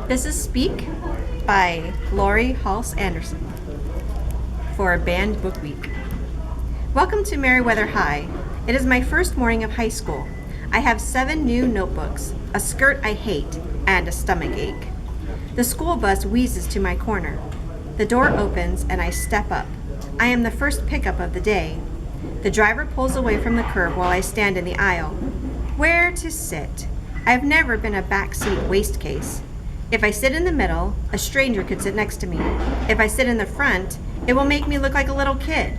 This is Speak by Lori Halse Anderson for Banned Book Week. Welcome to Meriwether High. It is my first morning of high school. I have 7 new notebooks, a skirt I hate, and a stomach ache. The school bus wheezes to my corner. The door opens and I step up. I am the first pickup of the day. The driver pulls away from the curb while I stand in the aisle. Where to sit? I've never been a backseat waste case. If I sit in the middle, a stranger could sit next to me. If I sit in the front, it will make me look like a little kid.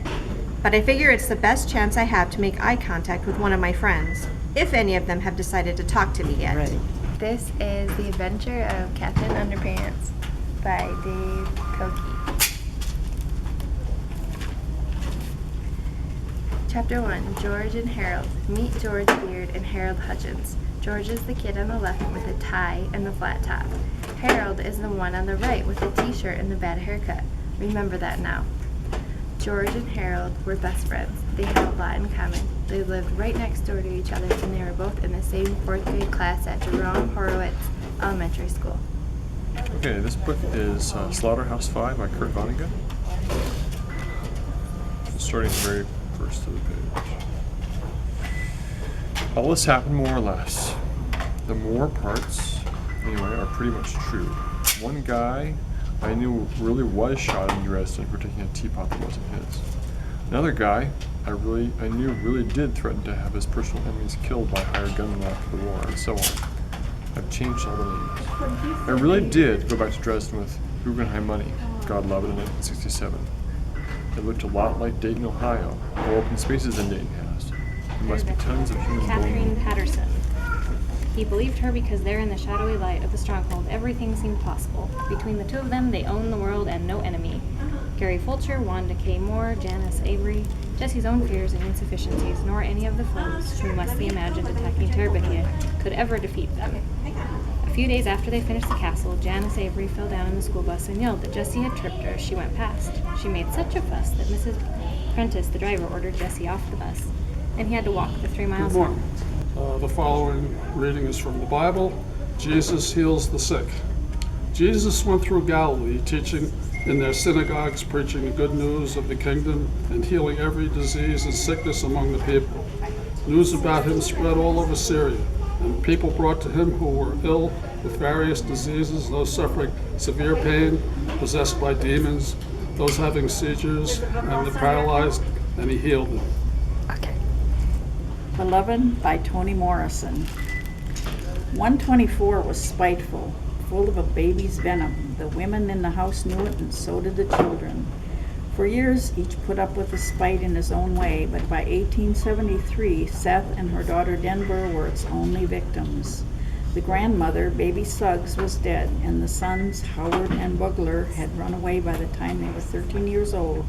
But I figure it's the best chance I have to make eye contact with one of my friends, if any of them have decided to talk to me yet. Ready. This is The Adventure of Captain Underpants by Dave Koki. Chapter 1, George and Harold. Meet George Beard and Harold Hutchins. George is the kid on the left with the tie and the flat top. Harold is the one on the right with the t-shirt and the bad haircut. Remember that now. George and Harold were best friends. They had a lot in common. They lived right next door to each other, and they were both in the same 4th grade class at Jerome Horowitz Elementary School. Okay, this book is Slaughterhouse 5 by Kurt Vonnegut. Starting the very first of the page. All this happened more or less. The more parts, anyway, are pretty much true. One guy I knew really was shot in Dresden for taking a teapot that wasn't his. Another guy I knew really did threaten to have his personal enemies killed by hired gunmen after the war, and so on. I've changed all the names. I really did go back to Dresden with Guggenheim money, God love it, in 1967. It looked a lot like Dayton, Ohio, more open spaces than Dayton has. There must be tons of human Catherine bone. Patterson. He believed her because there in the shadowy light of the stronghold, everything seemed possible. Between the two of them, they owned the world and no enemy. Gary Fulcher, Wanda K. Moore, Janice Avery, Jesse's own fears and insufficiencies, nor any of the foes who must be imagined attacking Terabithia could ever defeat them. A few days after they finished the castle, Janice Avery fell down in the school bus and yelled that Jessie had tripped her as she went past. She made such a fuss that Mrs. Prentice, the driver, ordered Jessie off the bus, and he had to walk the 3 miles Good home. morning. The following reading is from the Bible. Jesus heals the sick. Jesus went through Galilee, teaching in their synagogues, preaching the good news of the kingdom, and healing every disease and sickness among the people. News about him spread all over Syria, and people brought to him who were ill with various diseases, those suffering severe pain, possessed by demons, those having seizures, and the paralyzed, and he healed them. Beloved by Toni Morrison. 124 was spiteful, full of a baby's venom. The women in the house knew it, and so did the children. For years, each put up with the spite in his own way, but by 1873, Seth and her daughter Denver were its only victims. The grandmother, baby Suggs, was dead, and the sons, Howard and Bugler, had run away by the time they were 13 years old,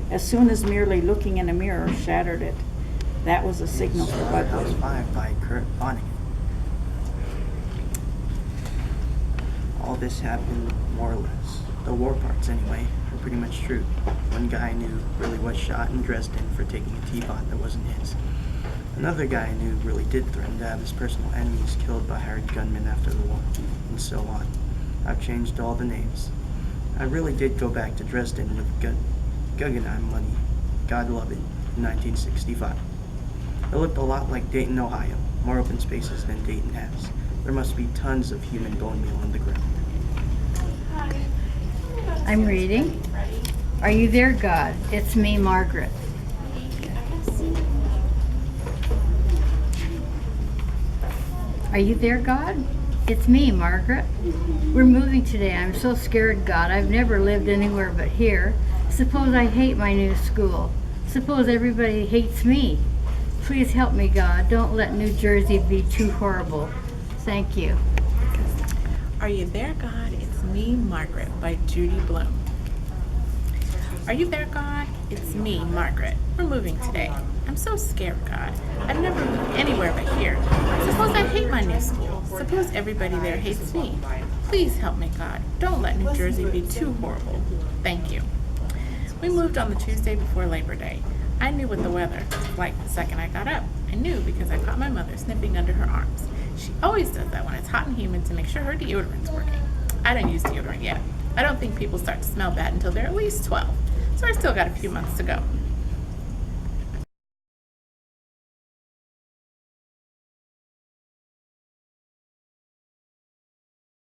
as soon as merely looking in a mirror shattered it. That was a signal for Bugler. Slaughterhouse 5 by Kurt Vonnegut. All this happened more or less. The war parts, anyway, are pretty much true. One guy I knew really was shot in Dresden for taking a teapot that wasn't his. Another guy I knew really did threaten to have his personal enemies killed by hired gunmen after the war, and so on. I've changed all the names. I really did go back to Dresden with Guggenheim money, God love it, in 1965. It looked a lot like Dayton, Ohio, more open spaces than Dayton has. There must be tons of human bone meal on the ground. I'm reading. Are you there, God? It's me, Margaret. Are you there, God? It's me, Margaret. We're moving today. I'm so scared, God. I've never lived anywhere but here. Suppose I hate my new school. Suppose everybody hates me. Please help me, God. Don't let New Jersey be too horrible. Thank you. Are you there, God? It's me, Margaret, by Judy Bloom. Are you there, God? It's me, Margaret. We're moving today. I'm so scared, God. I've never lived anywhere but here. Suppose I hate my new school. Suppose everybody there hates me. Please help me, God. Don't let New Jersey be too horrible. Thank you. We moved on the Tuesday before Labor Day. I knew what the weather was like the second I got up. I knew because I caught my mother sniffing under her arms. She always does that when it's hot and humid to make sure her deodorant's working. I don't use deodorant yet. I don't think people start to smell bad until they're at least 12, so I still got a few months to go.